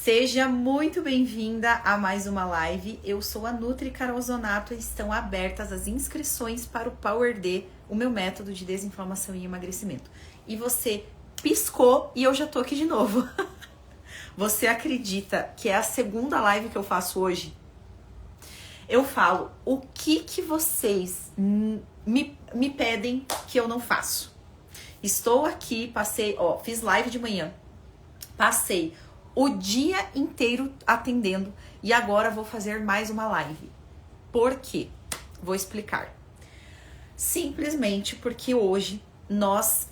Seja muito bem-vinda a mais uma live. Eu sou a Nutri Carol Zonato e estão abertas as inscrições para o Power D, o meu método de desinflamação e emagrecimento. E você piscou e eu já tô aqui de novo. Você acredita que é a segunda live que eu faço hoje? Eu falo o que vocês me pedem que eu não faço. Estou aqui, fiz live de manhã, passei o dia inteiro atendendo e agora vou fazer mais uma live. Por quê? Vou explicar. Simplesmente porque hoje nós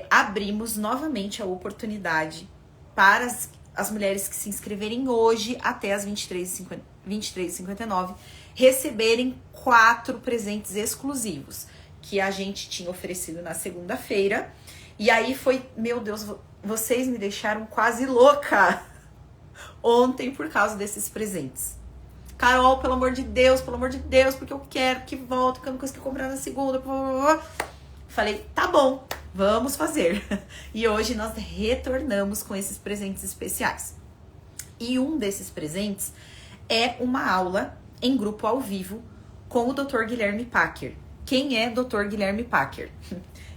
abrimos novamente a oportunidade para as mulheres que se inscreverem hoje até as 23h59 receberem 4 presentes exclusivos que a gente tinha oferecido na segunda-feira. E aí foi, meu Deus, vocês me deixaram quase louca ontem por causa desses presentes. Carol, pelo amor de Deus, porque eu quero que volte, porque eu não consegui comprar na segunda. Falei, tá bom, vamos fazer. E hoje nós retornamos com esses presentes especiais. E um desses presentes é uma aula em grupo ao vivo com o Dr. Guilherme Packer. Quem é Dr. Guilherme Packer?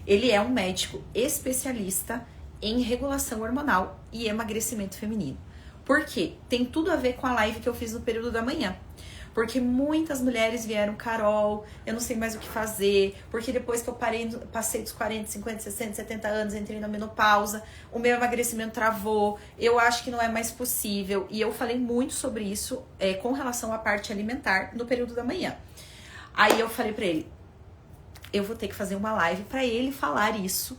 Ele é um médico especialista em regulação hormonal e emagrecimento feminino. Por quê? Tem tudo a ver com a live que eu fiz no período da manhã. Porque muitas mulheres vieram, Carol, eu não sei mais o que fazer, porque depois que eu passei dos 40, 50, 60, 70 anos, entrei na menopausa, o meu emagrecimento travou, eu acho que não é mais possível. E eu falei muito sobre isso com relação à parte alimentar no período da manhã. Aí eu falei pra ele, eu vou ter que fazer uma live pra ele falar isso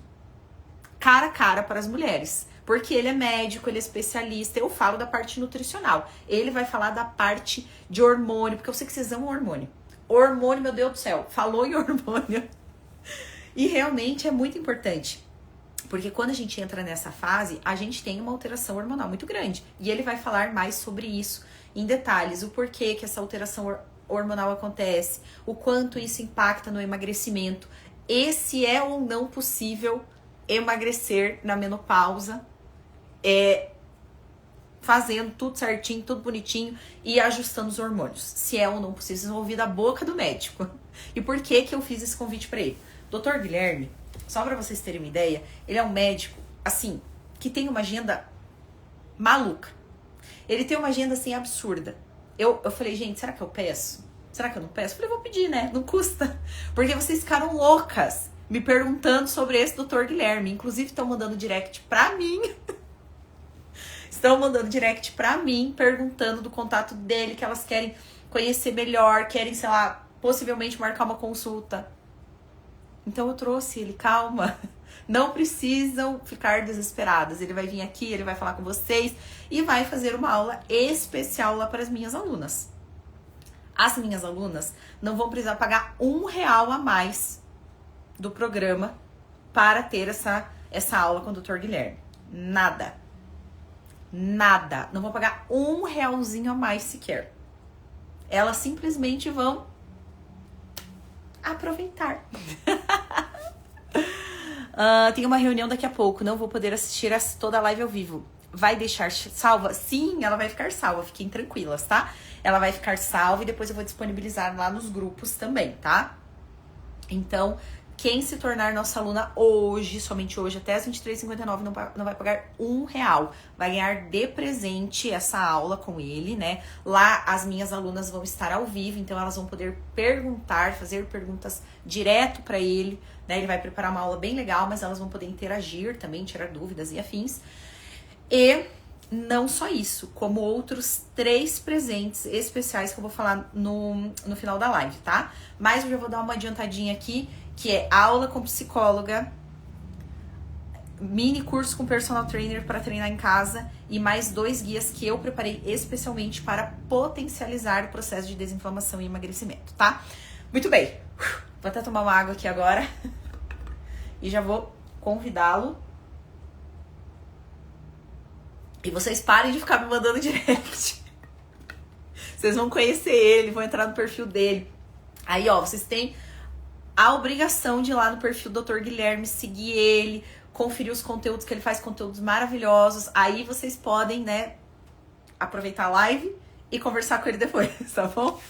cara a cara para as mulheres. Porque ele é médico, ele é especialista, eu falo da parte nutricional. Ele vai falar da parte de hormônio, porque eu sei que vocês amam hormônio. Hormônio, meu Deus do céu, falou em hormônio. E realmente é muito importante. Porque quando a gente entra nessa fase, a gente tem uma alteração hormonal muito grande. E ele vai falar mais sobre isso em detalhes, o porquê que essa alteração hormonal acontece, o quanto isso impacta no emagrecimento, se é ou não possível emagrecer na menopausa, fazendo tudo certinho, tudo bonitinho e ajustando os hormônios. Se é ou não possível, vocês vão ouvir da boca do médico. E por que eu fiz esse convite para ele? Dr. Guilherme, só para vocês terem uma ideia, ele é um médico, assim, que tem uma agenda maluca. Ele tem uma agenda, assim, absurda. Eu falei, gente, será que eu peço? Será que eu não peço? Eu falei, vou pedir, né? Não custa. Porque vocês ficaram loucas me perguntando sobre esse Dr. Guilherme. Inclusive, estão mandando direct pra mim. Estão mandando direct pra mim, perguntando do contato dele, que elas querem conhecer melhor, querem, sei lá, possivelmente marcar uma consulta. Então eu trouxe ele, calma. Não precisam ficar desesperadas. Ele vai vir aqui, ele vai falar com vocês e vai fazer uma aula especial lá para as minhas alunas. As minhas alunas não vão precisar pagar R$1 a mais do programa para ter essa aula com o Dr. Guilherme. Nada. Não vão pagar R$1 a mais sequer. Elas simplesmente vão aproveitar. Tem uma reunião daqui a pouco. Não vou poder assistir toda a live ao vivo. Vai deixar salva? Sim, ela vai ficar salva. Fiquem tranquilas, tá? Ela vai ficar salva e depois eu vou disponibilizar lá nos grupos também, tá? Então, quem se tornar nossa aluna hoje, somente hoje, até as 23h59, não vai pagar R$1. Vai ganhar de presente essa aula com ele, né? Lá as minhas alunas vão estar ao vivo, então elas vão poder perguntar, fazer perguntas direto para ele, né? Ele vai preparar uma aula bem legal, mas elas vão poder interagir também, tirar dúvidas e afins. E não só isso, como outros 3 presentes especiais que eu vou falar no final da live, tá? Mas eu já vou dar uma adiantadinha aqui, que é aula com psicóloga, mini curso com personal trainer para treinar em casa e mais 2 guias que eu preparei especialmente para potencializar o processo de desinflamação e emagrecimento, tá? Muito bem, vou até tomar uma água aqui agora e já vou convidá-lo. E vocês parem de ficar me mandando direct. Vocês vão conhecer ele, vão entrar no perfil dele. Aí, ó, vocês têm a obrigação de ir lá no perfil do Dr. Guilherme, seguir ele, conferir os conteúdos que ele faz, conteúdos maravilhosos. Aí vocês podem, né, aproveitar a live e conversar com ele depois, tá bom?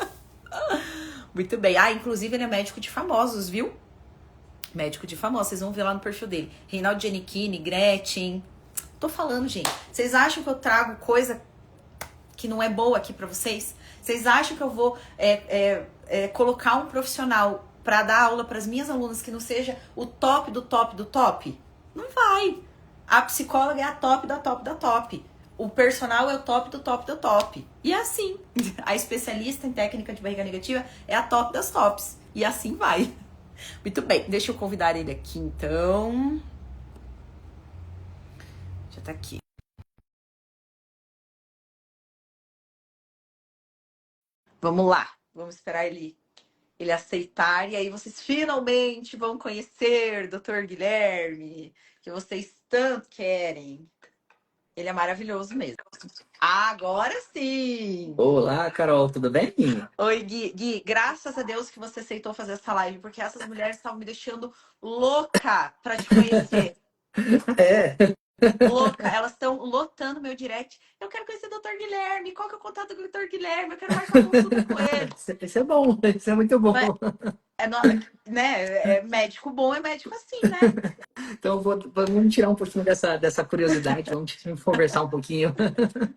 Muito bem. Ah, inclusive ele é médico de famosos, viu? Médico de famosos, vocês vão ver lá no perfil dele. Reinaldo Giannichini, Gretchen. Tô falando, gente. Vocês acham que eu trago coisa que não é boa aqui pra vocês? Vocês acham que eu vou colocar um profissional pra dar aula pras minhas alunas que não seja o top do top do top? Não vai. A psicóloga é a top da top da top. O personal é o top do top do top. E é assim. A especialista em técnica de barriga negativa é a top das tops. E assim vai. Muito bem, deixa eu convidar ele aqui então. Já tá aqui. Vamos lá, vamos esperar ele aceitar. E aí vocês finalmente vão conhecer o Dr. Guilherme, que vocês tanto querem. Ele é maravilhoso mesmo. Agora sim! Olá, Carol, tudo bem? Oi, Gui, graças a Deus que você aceitou fazer essa live, porque essas mulheres estavam me deixando louca pra te conhecer. É, Louca, elas estão lotando meu direct. Eu quero conhecer o Dr. Guilherme. Qual que é o contato do Dr. Guilherme? Eu quero marcar consulta com ele. isso é bom, isso é muito bom. Mas médico bom é médico assim, né? Então, vamos tirar um pouquinho dessa curiosidade, vamos conversar um pouquinho.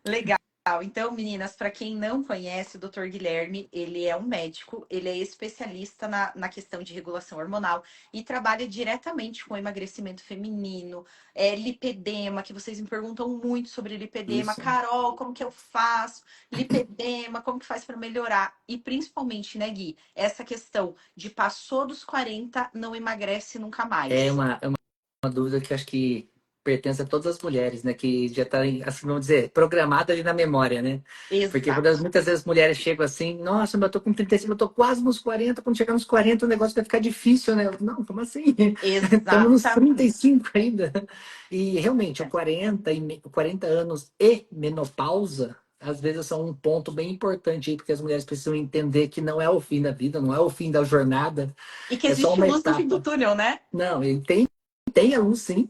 Legal. Então, meninas, para quem não conhece, o Dr. Guilherme, ele é um médico, ele é especialista na questão de regulação hormonal e trabalha diretamente com emagrecimento feminino, lipedema, que vocês me perguntam muito sobre lipedema. Isso, Carol, como que eu faço? Lipedema, como que faz para melhorar? E principalmente, né, Gui, essa questão de passou dos 40, não emagrece nunca é mais. uma dúvida que acho que pertence a todas as mulheres, né? Que já está, assim, vamos dizer, programada ali na memória, né? Porque Exato. muitas vezes as mulheres chegam assim, nossa, mas eu tô com 35, eu tô quase nos 40, quando chegar nos 40 o negócio vai ficar difícil, né? Não, como assim? Estamos nos Exatamente. 35 ainda. E realmente, o 40 anos e menopausa, às vezes são um ponto bem importante aí, porque as mulheres precisam entender que não é o fim da vida, não é o fim da jornada, E que é só existe uma luz no fim do etapa. túnel, né? Não, ele tem a luz, sim.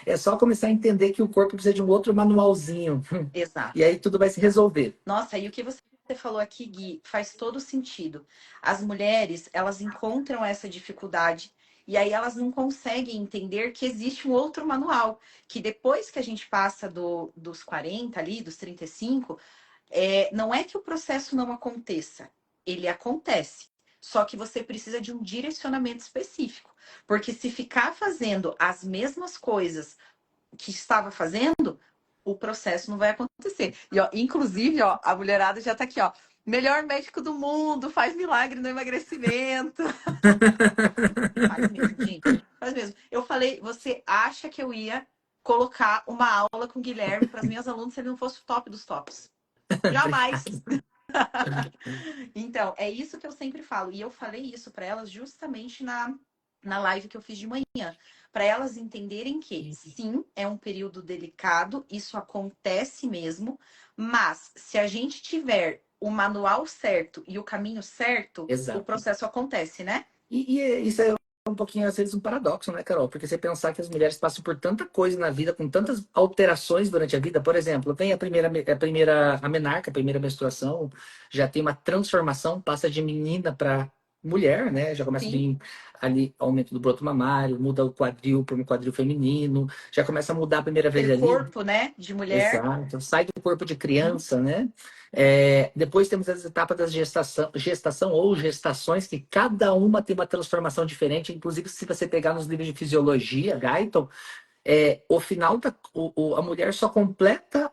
É só começar a entender que o corpo precisa de um outro manualzinho. E Exato. aí tudo vai se resolver. Nossa, e o que você falou aqui, Gui, faz todo sentido. As mulheres, elas encontram essa dificuldade e aí elas não conseguem entender que existe um outro manual, que depois que a gente passa dos 40 ali, dos 35, não é que o processo não aconteça, ele acontece. Só que você precisa de um direcionamento específico. Porque se ficar fazendo as mesmas coisas que estava fazendo, o processo não vai acontecer. E, ó, inclusive, ó, a mulherada já tá aqui, ó. Melhor médico do mundo, faz milagre no emagrecimento. E faz mesmo, gente. Faz mesmo. Eu falei, você acha que eu ia colocar uma aula com o Guilherme para as minhas alunas se ele não fosse o top dos tops? Jamais. Obrigado. Então, é isso que eu sempre falo. E eu falei isso para elas justamente na live que eu fiz de manhã. Para elas entenderem que, sim, é um período delicado, isso acontece mesmo, mas se a gente tiver o manual certo e o caminho certo, o Exato. processo acontece, né? Isso é um pouquinho, às vezes, um paradoxo, né, Carol? Porque você pensar que as mulheres passam por tanta coisa na vida, com tantas alterações durante a vida. Por exemplo, vem a menarca, a primeira menstruação, já tem uma transformação, passa de menina para mulher, né? Já começa a Sim. vir ali aumento do broto mamário, muda o quadril para um quadril feminino, já começa a mudar a primeira vez Aquele ali. corpo, né, de mulher. Exato, sai do corpo de Uhum. criança, né? Depois temos as etapas da gestação ou gestações, que cada uma tem uma transformação diferente. Inclusive, se você pegar nos livros de fisiologia, Guyton, o final a mulher só completa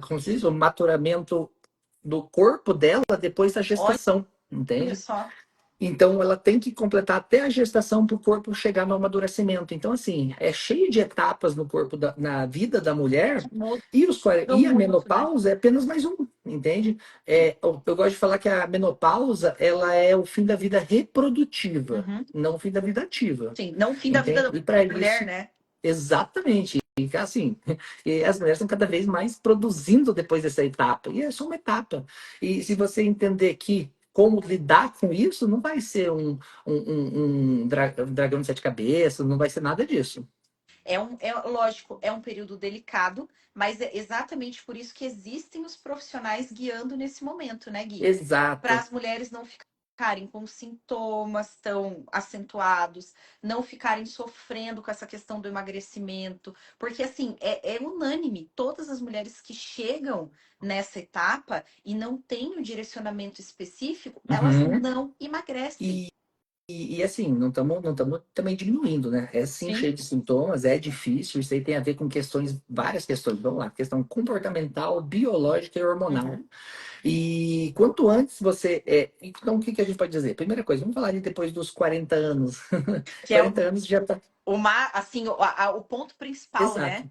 como se diz, o maturamento do corpo dela depois da gestação, Olha entende? só. Então, ela tem que completar até a gestação para o corpo chegar no amadurecimento. Então, assim, é cheio de etapas no corpo, na vida da mulher, Mudam e a muito, né? menopausa é apenas mais um, entende? Eu gosto de falar que a menopausa, ela é o fim da vida reprodutiva, Uhum. não o fim da vida ativa, Sim, não o fim da vida entende? da E para mulher, isso, né? exatamente. E assim, e as mulheres estão cada vez mais produzindo depois dessa etapa. E é só uma etapa. E se você entender que como lidar com isso, não vai ser um dragão de sete cabeças, não vai ser nada disso. Lógico, é um período delicado, mas é exatamente por isso que existem os profissionais guiando nesse momento, né, Gui? Para Exato. as mulheres não ficarem com sintomas tão acentuados, não ficarem sofrendo com essa questão do emagrecimento, porque assim, é unânime, todas as mulheres que chegam nessa etapa e não têm o direcionamento específico, elas Uhum. não emagrecem. E, assim, não estamos também diminuindo, né? É sim Sim. cheio de sintomas, é difícil, isso aí tem a ver com questões, várias questões. Vamos lá, questão comportamental, biológica e hormonal. Uhum. E quanto antes você. Então, o que que a gente pode dizer? Primeira coisa, vamos falar ali depois dos 40 anos. Que é 40 anos já tá. assim, o ponto principal, Exato. né?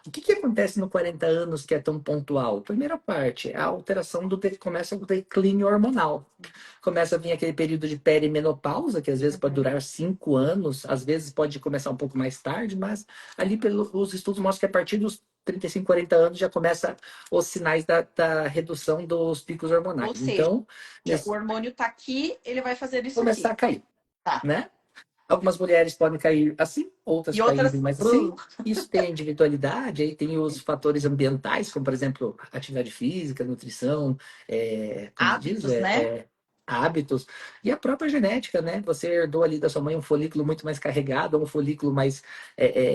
O que que acontece no 40 anos que é tão pontual? Primeira parte, a alteração começa o declínio hormonal. Começa a vir aquele período de perimenopausa, que às vezes pode Uhum. durar 5 anos, às vezes pode começar um pouco mais tarde, mas ali os estudos mostram que a partir dos 35, 40 anos já começa os sinais da redução dos picos Ou hormonais. seja, Então, o hormônio tá aqui, ele vai fazer isso começar aqui. a cair, Tá. né? Algumas mulheres podem cair assim, outras E outras, caírem mais assim. Isso tem a individualidade, aí tem os fatores ambientais, como por exemplo, atividade física, nutrição, como se diz, hábitos, né? hábitos, e a própria genética, né? Você herdou ali da sua mãe um folículo muito mais carregado, ou um folículo mais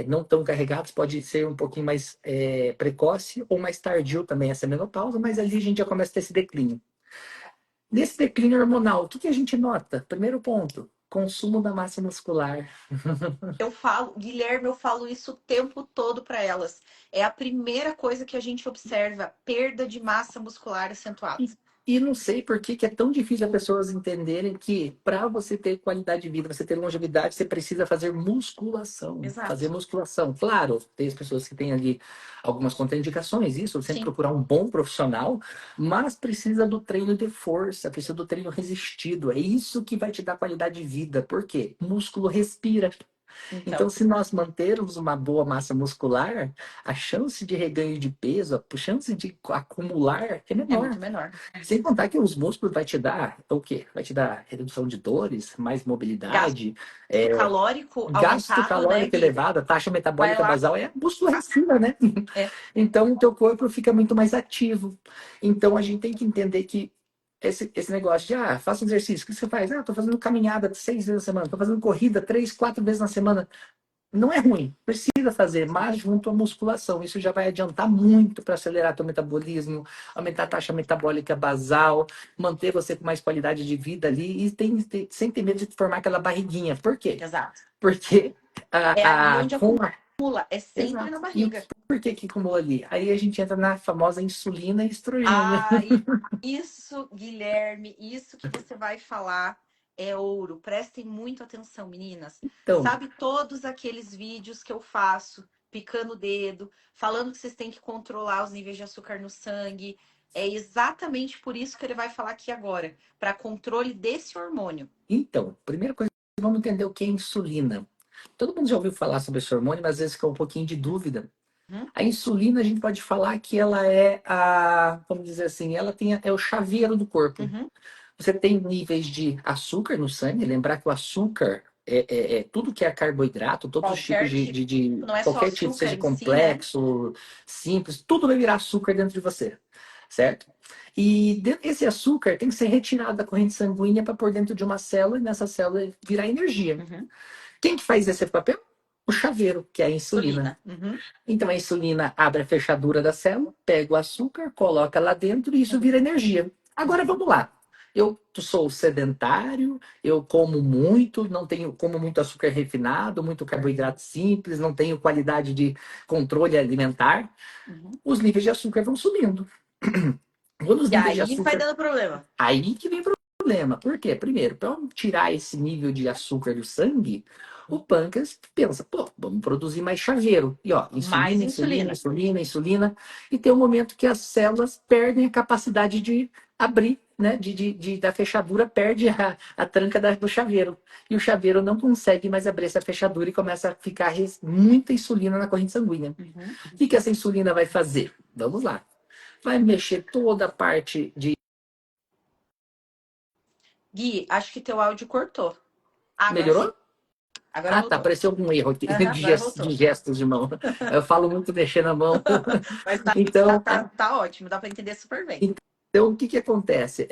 não tão carregado, pode ser um pouquinho mais precoce ou mais tardio também essa menopausa, mas ali a gente já começa a ter esse declínio. Nesse declínio hormonal, o que que a gente nota? Primeiro ponto, consumo da massa muscular. Eu falo, Guilherme, eu falo isso o tempo todo para elas. É a primeira coisa que a gente observa, perda de massa muscular acentuada. E, não sei por que que é tão difícil as pessoas entenderem que para você ter qualidade de vida, você ter longevidade, você precisa fazer musculação. Fazer Exato. musculação. Claro, tem as pessoas que têm ali algumas contraindicações, isso, sempre Sim. procurar um bom profissional, mas precisa do treino de força, precisa do treino resistido. É isso que vai te dar qualidade de vida. Por quê? Músculo respira. Então, Então, se nós mantermos uma boa massa muscular, a chance de reganho de peso, a chance de acumular é é menor. muito menor. Sem contar que os músculos vai te dar o quê? Vai te dar redução de dores, mais Gasto mobilidade, é, calórico gasto aumentado, né, calórico Gui? elevado, a taxa Vai metabólica lá. basal é músculo respira, né? É. Então o teu corpo fica muito mais ativo. Então a gente tem que entender que esse negócio de faça um exercício, o que você faz? Tô fazendo caminhada 6 vezes na semana, tô fazendo corrida 3, 4 vezes na semana. Não é ruim, precisa fazer, mas junto à musculação. Isso já vai adiantar muito para acelerar teu metabolismo, aumentar a taxa metabólica basal, manter você com mais qualidade de vida ali e sem ter medo de formar aquela barriguinha. Por quê? Exato. Porque É ali onde com acumula, é sempre na exato. E barriga. por que que acumula ali? Aí a gente entra na famosa insulina e estrogênio. Ah, isso, Guilherme, isso que você vai falar é ouro. Prestem muito atenção, meninas. Então, Sabe todos aqueles vídeos que eu faço, picando o dedo, falando que vocês têm que controlar os níveis de açúcar no sangue? É exatamente por isso que ele vai falar aqui agora, para controle desse hormônio. primeira coisa, vamos entender o que é insulina. Todo mundo já ouviu falar sobre esse hormônio, mas às vezes fica um pouquinho de dúvida. Uhum, A insulina, a gente pode falar que ela vamos dizer assim, ela é o chaveiro do corpo. uhum. Você tem níveis de açúcar no sangue, lembrar que o açúcar é tudo que é carboidrato, todos os tipos Qualquer de, tipo, de, de- não é só qualquer tipo, açúcar seja em si, né? complexo, simples, tudo vai virar açúcar dentro de você, certo? E esse açúcar tem que ser retirado da corrente sanguínea para pôr dentro de uma célula e nessa célula virar energia. Uhum. Quem que faz esse papel? O chaveiro, que é a insulina. Insulina. Uhum. Então a insulina abre a fechadura da célula, pega o açúcar, coloca lá dentro e isso vira energia. Agora vamos lá. Eu sou sedentário, eu como muito, não tenho como muito açúcar refinado, muito carboidrato simples, não tenho qualidade de controle alimentar. Uhum. Os níveis de açúcar vão subindo. Quando os E níveis de aí vai açúcar, dando problema. aí que vem o problema. Por quê? Primeiro, para tirar esse nível de açúcar do sangue, o pâncreas pensa, pô, vamos produzir mais chaveiro. E ó, Mais insulina, insulina, insulina. insulina, insulina. E tem um momento que as células perdem a capacidade de abrir, né? Da fechadura, perde a tranca do chaveiro. E o chaveiro não consegue mais abrir essa fechadura e começa a ficar muita insulina na corrente sanguínea. Uhum. O que essa insulina vai fazer? Vamos lá. Vai mexer toda a parte de. Gui, acho que teu áudio cortou. Agora sim. Melhorou? Agora Ah, tá. voltou. Apareceu algum erro aqui Aham, de agora de voltou. gestos de mão. Eu falo muito mexendo a mão. Mas Então, tá ótimo, dá para entender super bem. então, o que que acontece?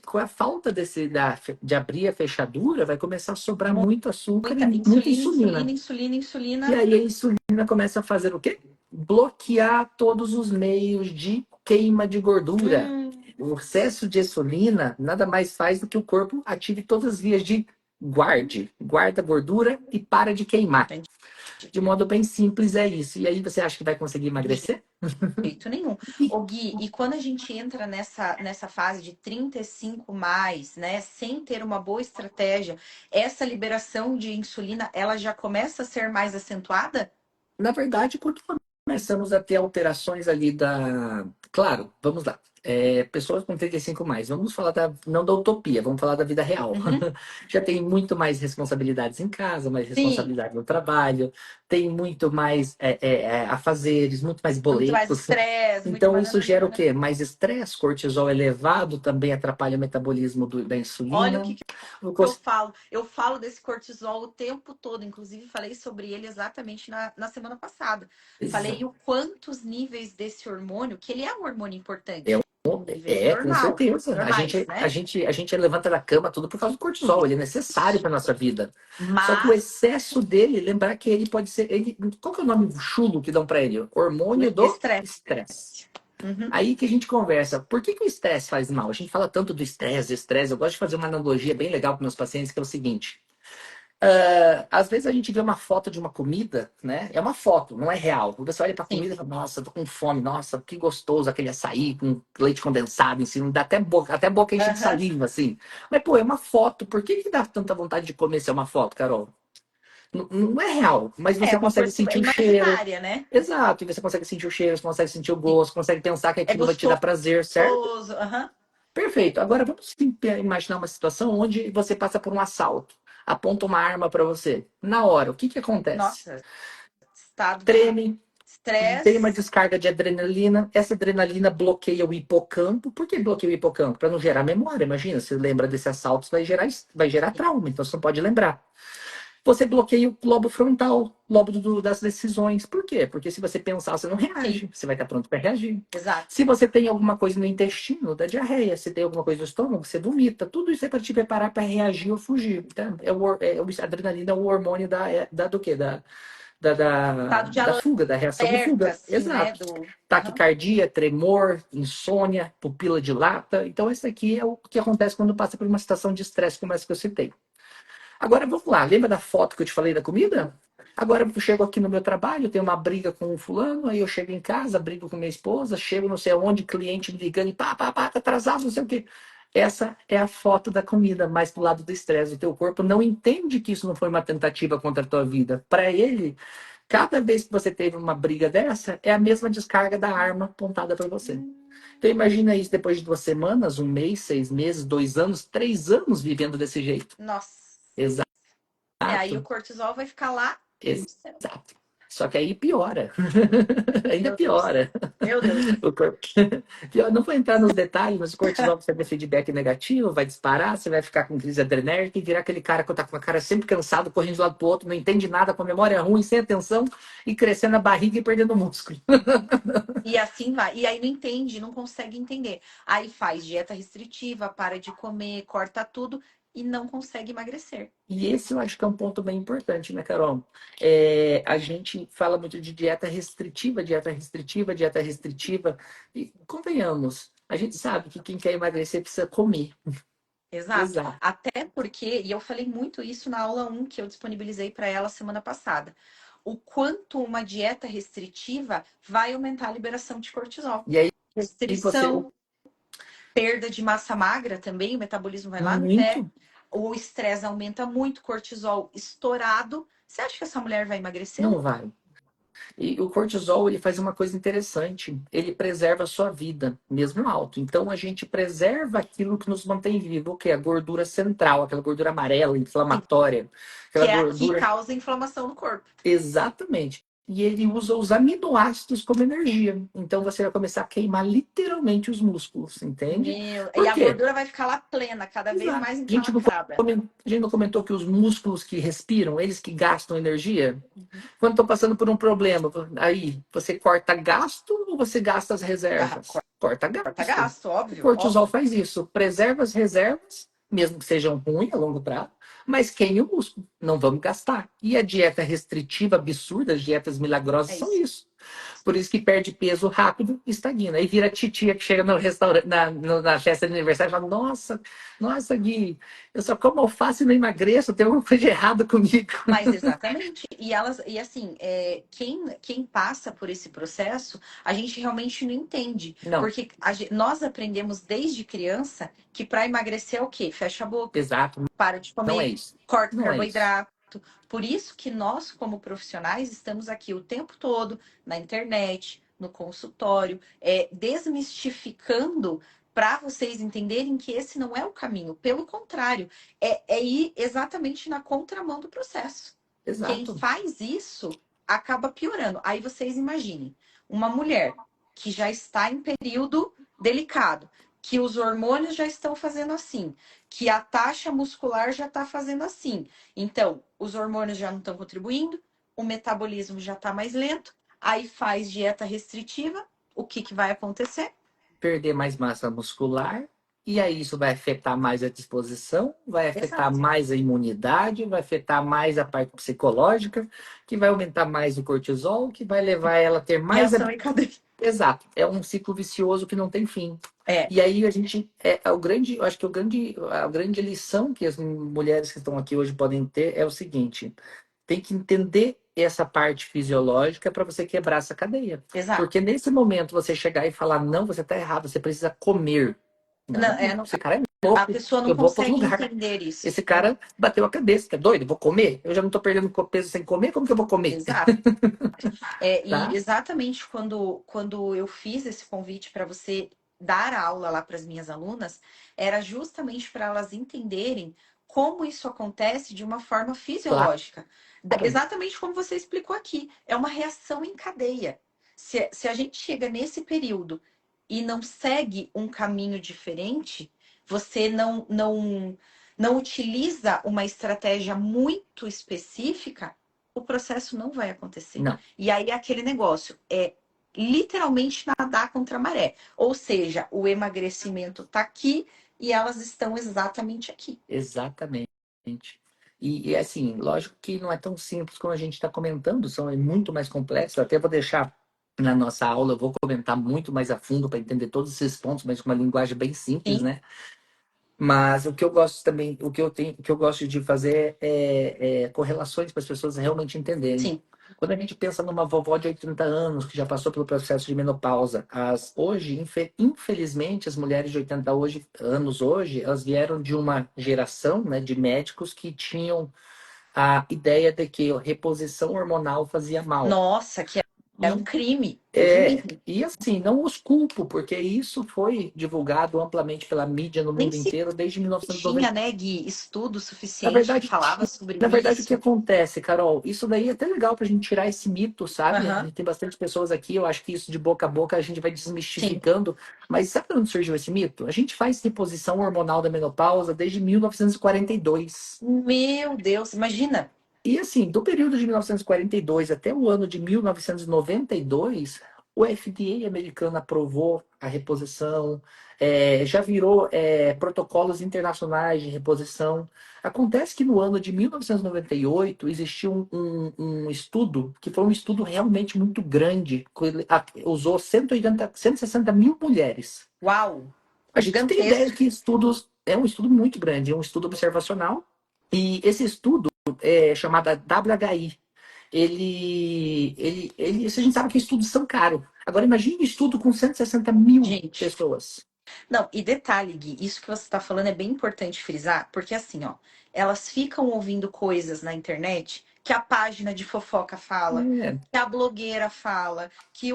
Com a falta de abrir a fechadura, vai começar a sobrar muito açúcar e Muita muita insulina, insulina, insulina. insulina, E insulina. aí a insulina começa a fazer o quê? Bloquear todos os meios de queima de gordura. Hum, O excesso de insulina nada mais faz do que o corpo ative todas as vias de guarda gordura e para de queimar. entendi. De modo bem simples é isso. E aí você acha que vai conseguir De emagrecer? jeito nenhum. Ô Gui, e quando a gente entra nessa fase de 35 mais, né, sem ter uma boa estratégia, essa liberação de insulina, ela já começa a ser mais acentuada? Na verdade, quando começamos a ter alterações ali da. Claro, vamos lá. Pessoas com 35 mais, vamos falar não da utopia, vamos falar da vida real. Uhum. Já tem muito mais responsabilidades em casa, mais Sim, responsabilidade no trabalho, tem muito mais afazeres, muito mais muito mais boletos. estresse, muito Então, mais. isso gera o quê? Mais estresse, cortisol elevado também atrapalha o metabolismo da Olha o insulina. que eu falo. Eu falo desse cortisol o tempo todo. Inclusive, falei sobre ele exatamente na semana passada. Falei o quantos níveis desse hormônio, que ele é um hormônio importante, em níveis Com certeza. normais, né? A gente levanta da cama tudo por causa do cortisol. Ele é necessário para nossa vida. Só que o Mas excesso dele, lembrar que ele pode ser. Qual que é o nome chulo que dão para ele? o Hormônio do estresse. estresse. Uhum. Aí que a gente conversa. Por que o estresse faz mal? A gente fala tanto do estresse, estresse. Eu gosto de fazer uma analogia bem legal para meus pacientes, que é o seguinte. Às vezes a gente vê uma foto de uma comida, né? É uma foto, não é real. Você olha para a Sim. comida e fala, nossa, tô com fome, nossa, que gostoso aquele açaí com leite condensado em cima, dá até boca enche de Aham. saliva, assim. Mas, pô, é uma foto, por que dá tanta vontade de comer se é uma foto, Carol? Não é real, mas É você uma consegue coisa sentir o cheiro. imaginária, né? Exato, e você consegue sentir o cheiro, você consegue sentir o Sim. gosto, consegue pensar que É aquilo vai te dar gostoso. prazer, certo? Aham. Perfeito. Agora vamos imaginar uma situação onde você passa por um assalto, aponta uma arma para você. Na hora, o que que acontece? Nossa, estado de Treme, tem uma estresse. descarga de adrenalina. Essa adrenalina bloqueia o hipocampo. Por que bloqueia o hipocampo? Para não gerar memória. Imagina, você lembra desse assalto, vai gerar trauma, então você não pode lembrar. Você bloqueia o lobo frontal, lobo das decisões. Por quê? Porque se você pensar, você não Sim, reage. Você vai estar pronto para reagir. exato. Se você tem alguma coisa no intestino, dá diarreia. Se tem alguma coisa no estômago, você vomita. Tudo isso é para te preparar para reagir ou fugir. Tá? A adrenalina é o hormônio do quê? Estado de Da fuga, da reação de alerta, fuga. assim, né? Exato. Do. Aham. Taquicardia, tremor, insônia, pupila dilata. Então, isso aqui é o que acontece quando passa por uma situação de estresse como essa que eu citei. Agora vamos lá, lembra da foto que eu te falei da comida? Agora eu chego aqui no meu trabalho, tenho uma briga com o fulano, aí eu chego em casa, brigo com minha esposa, chego não sei aonde, cliente me ligando, e tá atrasado, não sei o quê. Essa é a foto da comida, mais pro lado do estresse. O teu corpo não entende que isso não foi uma tentativa contra a tua vida. Para ele, cada vez que você teve uma briga dessa, é a mesma descarga da arma apontada para você. Então imagina isso depois de 2 semanas, um mês, 6 meses, 2 anos, 3 anos vivendo desse jeito. Nossa. É, aí o Exato. cortisol vai ficar lá no céu. Exato. Só que aí piora. Ainda Meu Deus. piora. Meu Deus. O corpo... Não vou entrar nos detalhes, mas o cortisol vai ter feedback negativo, vai disparar, você vai ficar com crise adrenérgica e virar aquele cara que tá com a cara sempre cansado, correndo de um lado pro outro, não entende nada, com a memória ruim, sem atenção e crescendo a barriga e perdendo músculo. E assim vai. E aí não entende, não consegue entender. Aí faz dieta restritiva, para de comer, corta tudo e não consegue emagrecer. E esse eu acho que é um ponto bem importante, né, Carol? A gente fala muito de dieta restritiva, dieta restritiva, dieta restritiva. E convenhamos, a gente sabe que quem quer emagrecer precisa comer. Exato. Exato. Até porque, e eu falei muito isso na aula 1 que eu disponibilizei para ela semana passada. O quanto uma dieta restritiva vai aumentar a liberação de cortisol. E aí você. Restrição, perda de massa magra também, o metabolismo vai lá no pé. Muito. O estresse aumenta muito, cortisol estourado. Você acha que essa mulher vai emagrecer? Não vai. E o cortisol, ele faz uma coisa interessante. Ele preserva a sua vida, mesmo alto. Então, a gente preserva aquilo que nos mantém vivo, que é a gordura central, aquela gordura amarela, Sim. inflamatória. Que Aquela é a que gordura... causa inflamação no corpo. Exatamente. e ele usa os aminoácidos como energia. Então você vai começar a queimar literalmente os músculos, entende? E Por a quê? gordura vai ficar lá plena, cada vez Exato. mais encalacrada. A gente não comentou que os músculos que respiram, eles que gastam energia, quando estão passando por um problema, aí você corta gasto ou você gasta as reservas? Corta Corta gasto. gasto, O óbvio, cortisol óbvio. faz isso, preserva as reservas, mesmo que sejam ruins a longo prazo, mas queime o músculo. Não vamos gastar. E a dieta restritiva absurda, as dietas milagrosas É são isso. isso. Por isso que perde peso rápido e estagna. Aí vira a titia que chega no restaurante, na festa de aniversário e fala: nossa, Gui, eu só como alface e não emagreço, tem alguma coisa de errado comigo. Mas exatamente. E elas, e assim, quem passa por esse processo, a gente realmente não entende. Não, Porque nós aprendemos desde criança que para emagrecer é o quê? Fecha a boca, exato, para de não é comer, isso. corta o Não é isso. carboidrato. Por isso que nós, como profissionais, estamos aqui o tempo todo na internet, no consultório, desmistificando para vocês entenderem que esse não é o caminho. Pelo contrário, é ir exatamente na contramão do processo. Quem Exato. faz isso acaba piorando. Aí vocês imaginem, uma mulher que já está em período delicado, que os hormônios já estão fazendo assim, que a taxa muscular já está fazendo assim. Então, os hormônios já não estão contribuindo, o metabolismo já está mais lento, aí faz dieta restritiva, o que, que vai acontecer? Perder mais massa muscular, e aí isso vai afetar mais a disposição, vai afetar Exato. mais a imunidade, vai afetar mais a parte psicológica, que vai aumentar mais o cortisol, que vai levar ela a ter mais. Reação em cadeia. Exato, é um ciclo vicioso que não tem fim. É, E aí a gente é o grande, eu acho que a grande lição que as mulheres que estão aqui hoje podem ter é o seguinte: tem que entender essa parte fisiológica para você quebrar essa cadeia. exato. Porque nesse momento você chegar e falar, não, você está errado, você precisa comer. Não, Não, não, esse cara é a louco, pessoa não eu vou para outro consegue lugar. entender isso. Esse cara bateu a cabeça, tá doido? Eu vou comer? Eu já não estou perdendo peso sem comer, como que eu vou comer? Exato. E Tá? exatamente quando eu fiz esse convite para você dar aula lá para as minhas alunas, era justamente para elas entenderem como isso acontece de uma forma Claro. fisiológica. Exatamente como você explicou aqui. É uma reação em cadeia. Se a gente chega nesse período e não segue um caminho diferente, você não utiliza uma estratégia muito específica, o processo não vai acontecer. Não. E aí é aquele negócio é literalmente nadar contra a maré. Ou seja, o emagrecimento está aqui e elas estão exatamente aqui. Exatamente. Assim, lógico que não é tão simples como a gente está comentando, é muito mais complexo. Eu até vou deixar na nossa aula, eu vou comentar muito mais a fundo para entender todos esses pontos, mas com uma linguagem bem simples, Sim, né? Mas o que eu gosto também, o que eu gosto de fazer é correlações para as pessoas realmente entenderem. sim. Quando a gente pensa numa vovó de 80 anos que já passou pelo processo de menopausa, hoje, infelizmente, as mulheres de 80 anos hoje, elas vieram de uma geração, né, de médicos que tinham a ideia de que a reposição hormonal fazia mal. Nossa, que era um E crime. Deus o livre. e assim, não os culpo, porque isso foi divulgado amplamente pela mídia no Nem mundo se inteiro desde tinha, 1990. né, Gui, estudo Na suficiente que verdade, falava sobre na verdade, o que isso. acontece, Carol? Isso daí é até legal pra gente tirar esse mito, sabe? A Aham, gente tem bastante pessoas aqui, eu acho que isso de boca a boca a gente vai sim. desmistificando. Mas sabe de onde surgiu esse mito? A gente faz reposição hormonal da menopausa desde 1942. Meu Deus, imagina. E assim, do período de 1942 até o ano de 1992, o FDA americano aprovou a reposição, já virou protocolos internacionais de reposição. Acontece que no ano de 1998 existiu um estudo, que foi um estudo realmente muito grande, que usou 160 mil mulheres. Uau, A gente tem ideia gigantesco. que estudos é um estudo muito grande, é um estudo observacional, e esse estudo chamado WHI. A gente sabe que estudos são caros. Agora, imagine um estudo com 160 mil Gente, pessoas. não, e detalhe, Gui, isso que você está falando é bem importante frisar, porque assim, ó, elas ficam ouvindo coisas na internet que a página de fofoca fala, É, que a blogueira fala, que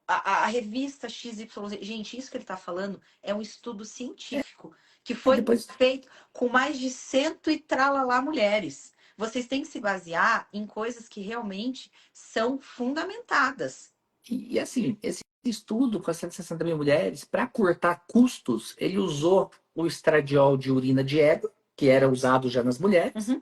a revista XYZ. Gente, isso que ele está falando é um estudo científico que e foi depois, feito com mais de cento e tralalá mulheres. vocês têm que se basear em coisas que realmente são fundamentadas. E assim, esse estudo com as 160 mil mulheres, para cortar custos, ele usou o estradiol de urina de égua, que era usado já nas mulheres, Uhum.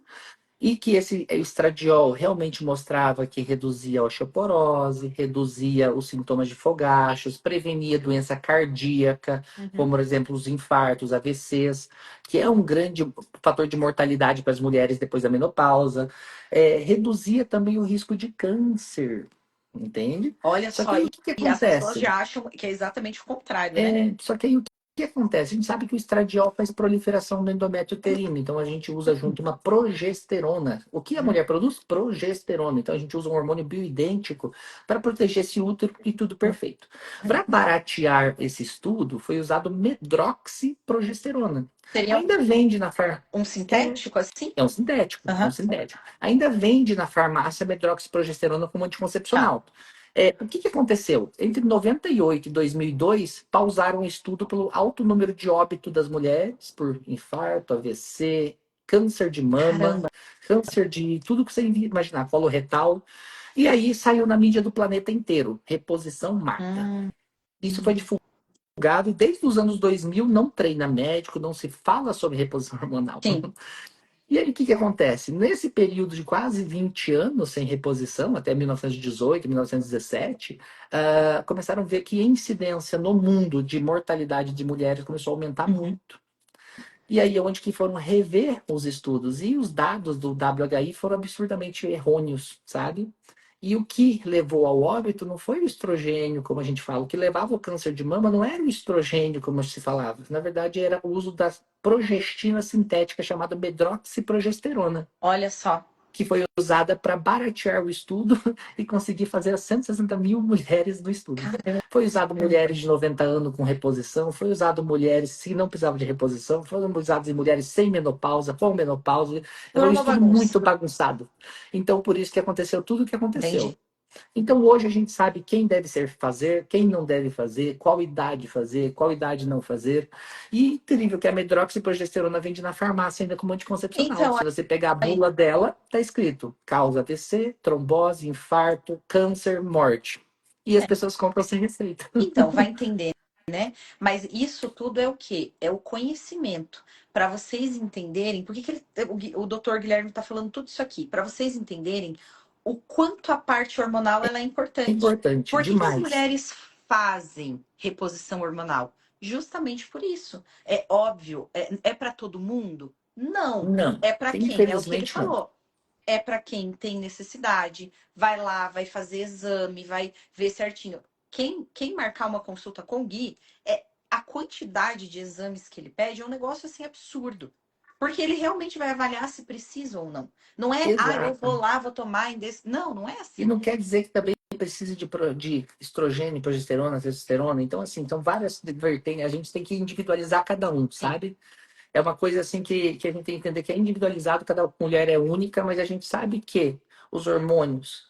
e que esse estradiol realmente mostrava que reduzia a osteoporose, reduzia os sintomas de fogachos, prevenia doença cardíaca, Uhum. como, por exemplo, os infartos, AVCs, que é um grande fator de mortalidade para as mulheres depois da menopausa. Reduzia também o risco de câncer, entende? Olha Só que só, aí o que que e as pessoas acontece? já acham que é exatamente o contrário, né? Só que aí o que acontece? A gente sabe que o estradiol faz proliferação do endométrio uterino, então a gente usa junto uma progesterona. O que a mulher produz? Progesterona. Então a gente usa um hormônio bioidêntico para proteger esse útero e tudo perfeito. Para baratear esse estudo, foi usado medroxiprogesterona. Seria Ainda vende na farmácia. um sintético assim? É um sintético, é um Aham. sintético. Ainda vende na farmácia medroxiprogesterona como Tá. anticoncepcional. O que que aconteceu? Entre 98 e 2002, pausaram o estudo pelo alto número de óbito das mulheres por infarto, AVC, câncer de mama, Caramba. câncer de tudo que você imaginar, coloretal. E aí saiu na mídia do planeta inteiro, reposição Marta. Hum, Isso foi divulgado e desde os anos 2000 não treina médico, não se fala sobre reposição hormonal. sim. E aí, o que que acontece? Nesse período de quase 20 anos sem reposição, até 1918, 1917, começaram a ver que a incidência no mundo de mortalidade de mulheres começou a aumentar Uhum. muito. E aí, é onde que foram rever os estudos. E os dados do WHI foram absurdamente errôneos, sabe? E o que levou ao óbito não foi o estrogênio, como a gente fala. O que levava ao câncer de mama não era o estrogênio, como se falava. Na verdade, era o uso da progestina sintética chamada medroxiprogesterona, Olha só. que foi usada para baratear o estudo e conseguir fazer as 160 mil mulheres no estudo. Caramba. Foi usado mulheres de 90 anos com reposição, foi usado mulheres que não precisavam de reposição, foram usadas em mulheres sem menopausa, com menopausa. Era Foi um uma estudo bagunça. muito bagunçado. Então, por isso que aconteceu tudo o que aconteceu. Entendi. Então, hoje a gente sabe quem deve ser fazer, quem não deve fazer, qual idade fazer, qual idade não fazer. E incrível que a medroxiprogesterona vende na farmácia ainda como anticoncepcional. Então, Se você pegar a aí, bula dela, tá escrito causa AVC, trombose, infarto, câncer, morte. E as pessoas compram sem receita. então, vai entender, né? Mas isso tudo é o quê? É o conhecimento. Para vocês entenderem, por que que o doutor Guilherme está falando tudo isso aqui? Para vocês entenderem o quanto a parte hormonal ela é É importante. importante Por que que as demais. mulheres fazem reposição hormonal? Justamente por isso. É óbvio, é para todo mundo? Não. Não, É para quem? É o que ele infelizmente não. falou. É para quem tem necessidade, vai lá, vai fazer exame, vai ver certinho. Quem marcar uma consulta com o Gui, a quantidade de exames que ele pede é um negócio assim absurdo. Porque ele realmente vai avaliar se precisa ou não. Não é, eu Exato. vou lá, vou tomar. Não, não é E assim. não quer dizer que também precise de estrogênio, progesterona, testosterona. Então, assim, são várias vertentes. A gente tem que individualizar cada um, Sim, sabe? É uma coisa assim que a gente tem que entender que é individualizado, cada mulher é única, mas a gente sabe que os hormônios,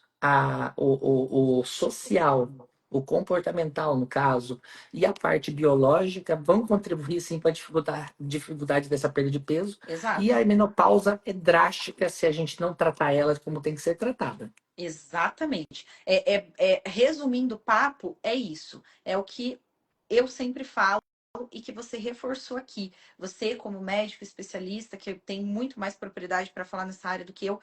o social, o comportamental, no caso, e a parte biológica vão contribuir sim para a dificuldade dessa perda de peso. E exato. a menopausa é drástica se a gente não tratar ela como tem que ser tratada. Exatamente. Resumindo o papo, é isso. É o que eu sempre falo e que você reforçou aqui. Você, como médico especialista, que tem muito mais propriedade para falar nessa área do que eu,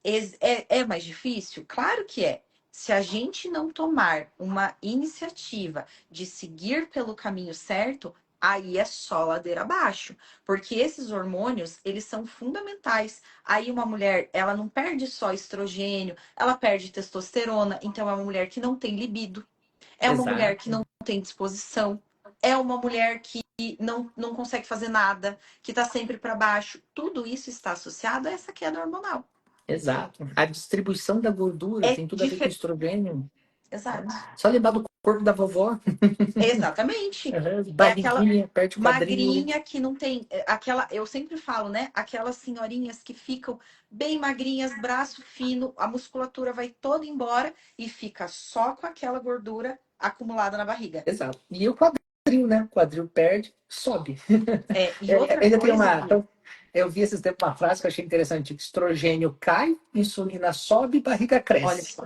é mais difícil? Claro que é. Se a gente não tomar uma iniciativa de seguir pelo caminho certo, aí é só ladeira abaixo. Porque esses hormônios, eles são fundamentais. Aí uma mulher, ela não perde só estrogênio, ela perde testosterona. Então é uma mulher que não tem libido. É uma mulher que Exato. não tem disposição. É uma mulher que não consegue fazer nada, que está sempre para baixo. Tudo isso está associado a essa queda hormonal. Exato. A distribuição da gordura É tem tudo a ver com diferente. estrogênio. Exato. Só lembrar do corpo da vovó. Exatamente. Uhum. É aquela Barriguinha, perde o quadril. magrinha que não tem aquela, eu sempre falo, né? Aquelas senhorinhas que ficam bem magrinhas, braço fino, a musculatura vai toda embora e fica só com aquela gordura acumulada na barriga. Exato. E o quadril, né? O quadril perde, sobe. E outra Ainda tem coisa, uma. Gui, Eu vi esses tempos uma frase que eu achei interessante: estrogênio cai, insulina sobe, barriga Olha cresce. só.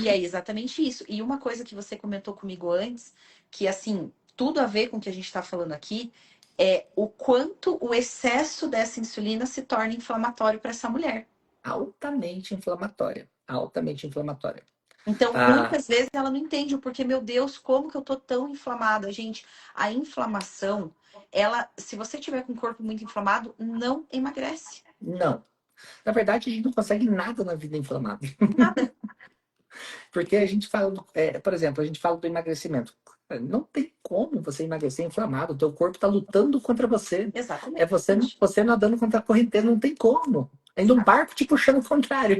E é exatamente isso. E uma coisa que você comentou comigo antes, que assim, tudo a ver com o que a gente está falando aqui, é o quanto o excesso dessa insulina se torna inflamatório para essa mulher. Altamente inflamatória. Altamente inflamatória. Então, Ah, muitas vezes ela não entende o porquê, meu Deus, como que eu tô tão inflamada? Gente, a inflamação, ela, se você tiver com o corpo muito inflamado, não emagrece. não. Na verdade, a gente não consegue nada na vida inflamada. Nada. Porque a gente fala, por exemplo, a gente fala do emagrecimento. Não tem como você emagrecer inflamado. O teu corpo está lutando contra você. É Exatamente. você nadando contra a correnteza. Não tem como. Ainda um barco te puxando ao contrário.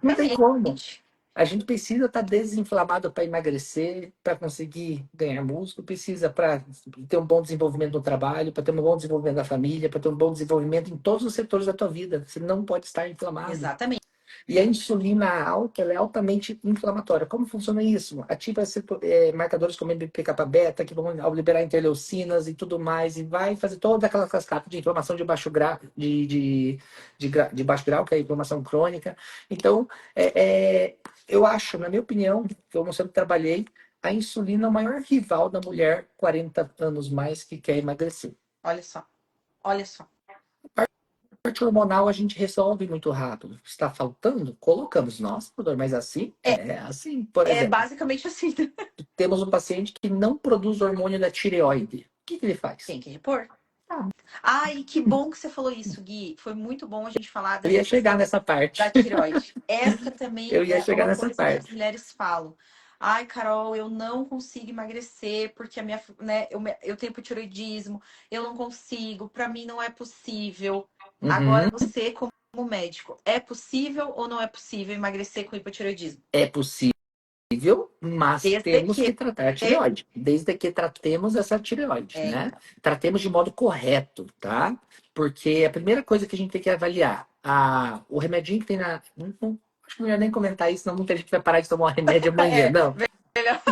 Não tem como. Exatamente. A gente precisa estar desinflamado para emagrecer, para conseguir ganhar músculo, precisa para ter um bom desenvolvimento no trabalho, para ter um bom desenvolvimento da família, para ter um bom desenvolvimento em todos os setores da tua vida. Você não pode estar inflamado. Exatamente. E a insulina alta, ela é altamente inflamatória. Como funciona isso? Ativa marcadores como MPK-beta, que vão liberar interleucinas e tudo mais, e vai fazer toda aquela cascata de inflamação de baixo grau, de baixo grau, que é a inflamação crônica. Então, eu acho, na minha opinião, que eu sempre trabalhei, a insulina é o maior rival da mulher 40 anos mais que quer emagrecer. Olha só. Olha só. Parte hormonal a gente resolve muito rápido. Está faltando? Colocamos. Nossa, doutor, mas assim? É, É assim. Por é exemplo, basicamente assim. temos um paciente que não produz hormônio da tireoide. O que, que ele faz? Tem que repor. Ah, Ai, que bom que você falou isso, Gui. Foi muito bom a gente falar eu dessa ia chegar questão nessa da parte. tireoide. Essa também Eu ia é chegar uma nessa coisa que as parte. mulheres falam. Ai, Carol, eu não consigo emagrecer porque a minha, né, eu tenho hipotireoidismo, eu não consigo, pra mim não é possível. Agora Uhum. você, como médico, é possível ou não é possível emagrecer com hipotireoidismo? É possível, mas Desde temos que que tratar a tireoide. Desde que tratemos essa tireoide, é, né? então. Tratemos de modo correto, tá? Porque a primeira coisa que a gente tem que avaliar, o remedinho que tem na. Acho que não ia nem comentar isso, senão muita gente vai parar de tomar o remédio amanhã. É, Não. melhor.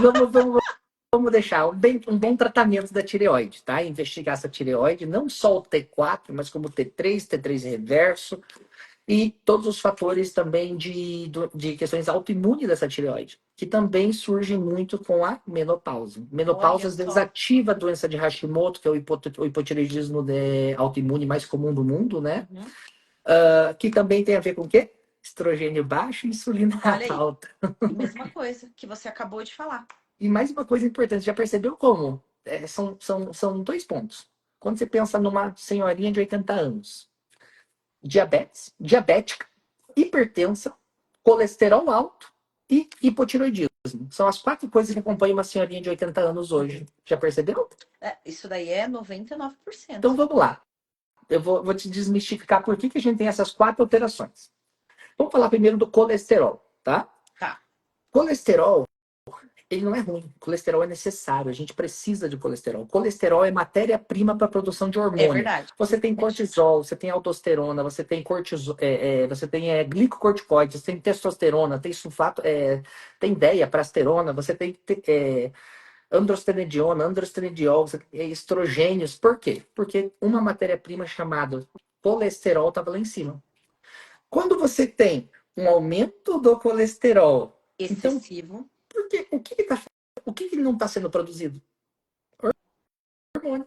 Vamos deixar um bom tratamento da tireoide, tá? Investigar essa tireoide, não só o T4, mas como o T3, T3 reverso, e todos os fatores também de questões autoimunes dessa tireoide, que também surgem muito com a menopausa. Menopausa Olha às vezes só. ativa a doença de Hashimoto, que é o hipotireoidismo autoimune mais comum do mundo, né? Uhum. Que também tem a ver com o quê? Estrogênio baixo e insulina Olha aí. alta. Mesma coisa que você acabou de falar. E mais uma coisa importante, já percebeu como? São dois pontos. Quando você pensa numa senhorinha de 80 anos, diabética, hipertensa, colesterol alto e hipotiroidismo. São as quatro coisas que acompanham uma senhorinha de 80 anos hoje. Já percebeu? É, isso daí é 99%. Então vamos lá. Eu vou te desmistificar por que a gente tem essas quatro alterações. Vamos falar primeiro do colesterol, tá? Tá. Colesterol, ele não é ruim. Colesterol é necessário. A gente precisa de colesterol. Colesterol é matéria-prima para a produção de É hormônio. verdade. Você tem cortisol, você tem aldosterona, você tem você tem glicocorticoides, você tem testosterona, tem sulfato, tem prasterona, você tem androstenediol, você tem estrogênios. Por quê? Porque uma matéria-prima chamada colesterol estava lá em cima. Quando você tem um aumento do colesterol, então Excessivo. o que não está sendo produzido? Hormônio.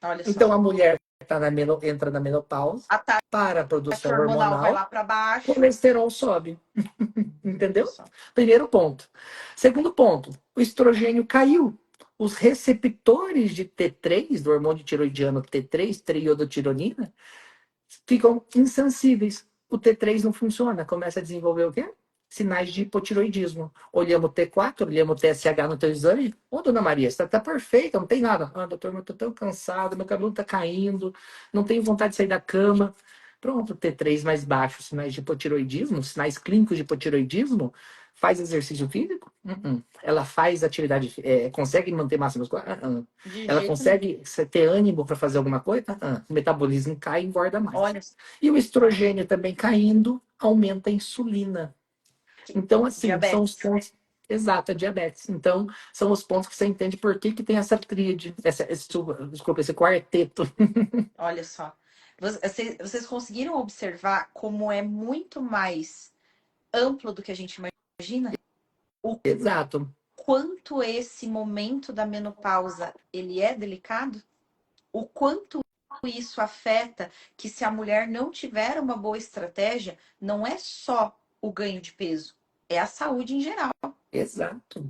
Olha só. Então a mulher entra na menopausa, A para a taxa produção hormonal vai hormonal, lá para baixo. colesterol sobe. Olha Entendeu? só. Primeiro ponto. Segundo ponto, o estrogênio caiu. Os receptores de T3, do hormônio tiroidiano T3, triiodotironina, ficam insensíveis. O T3 não funciona, começa a desenvolver o quê? Sinais de hipotiroidismo. Olhamos o T4, olhamos o TSH no teu exame. Ô, dona Maria, você tá perfeita, não tem nada. Ah, doutor, mas eu tô tão cansado, meu cabelo tá caindo, não tenho vontade de sair da cama. Pronto, T3 mais baixo, sinais de hipotiroidismo, sinais clínicos de hipotiroidismo. Faz exercício físico? Ela faz atividade, consegue manter massa muscular? De Ela jeito nenhum. consegue ter ânimo para fazer alguma coisa? O metabolismo cai e engorda mais. Olha, E o estrogênio também caindo, aumenta a insulina. Então, assim, são os diabetes. pontos. Exato, a diabetes. Então, são os pontos que você entende por que tem essa tríade, desculpa, esse quarteto. Olha só. Vocês conseguiram observar como é muito mais amplo do que a gente imagina? O Exato. quanto esse momento da menopausa ele é delicado? O quanto isso afeta que se a mulher não tiver uma boa estratégia, não é só o ganho de peso, é a saúde em geral. Exato.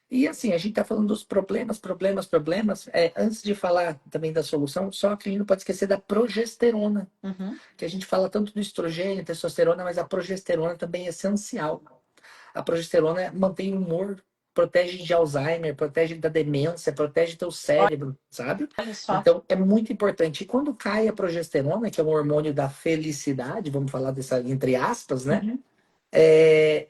E assim, a gente está falando dos problemas. Antes de falar também da solução, só que a gente não pode esquecer da progesterona, Uhum. que a gente fala tanto do estrogênio, testosterona, mas a progesterona também é essencial. A progesterona mantém o humor, protege de Alzheimer, protege da demência, protege teu cérebro, sabe? Olha só. Então é muito importante. E quando cai a progesterona, que é um hormônio da felicidade, vamos falar dessa entre aspas, né? Uhum. É,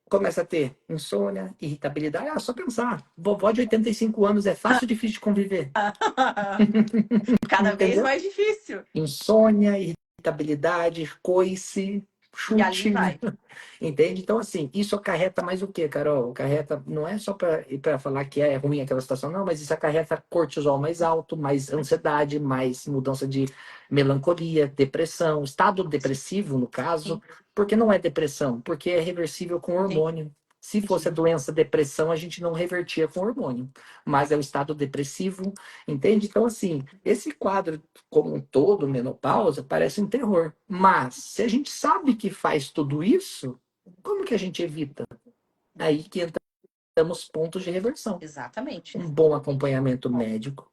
começa a ter insônia, irritabilidade. Ah, só pensar. Vovó de 85 anos é fácil ou difícil de conviver? Cada vez Entendeu? mais difícil. Insônia, irritabilidade, coice, E ali chute, vai. entende? Então, assim, isso acarreta mais o quê, Carol? Acarreta, não é só para falar que é ruim aquela situação, não, mas isso acarreta cortisol mais alto, mais ansiedade, mais mudança de melancolia, depressão, estado depressivo, no caso, Sim, porque não é depressão, porque é reversível com hormônio. Se fosse a entendi. doença depressão, a gente não revertia com hormônio, mas é o estado depressivo, entende? Então, assim, esse quadro como um todo, menopausa, parece um terror. Mas, se a gente sabe que faz tudo isso, como que a gente evita? Aí que entramos pontos de reversão. Exatamente. Um bom acompanhamento médico,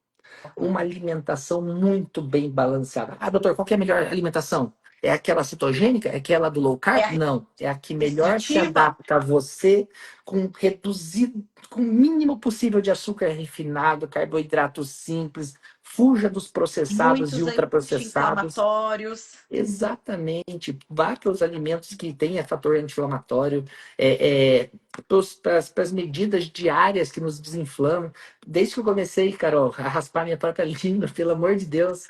uma alimentação muito bem balanceada. Ah, doutor, qual que é a melhor alimentação? É aquela cetogênica? É aquela do low É carb? a Não. É a que melhor se restritiva. adapta a você, com reduzido, com o mínimo possível de açúcar refinado, carboidratos simples, fuja dos processados e Muitos ultraprocessados. anti-inflamatórios. Exatamente. Vá para os alimentos que têm fator anti-inflamatório, para as medidas diárias que nos desinflamam. Desde que eu comecei, Carol, a raspar minha própria língua, pelo amor de Deus,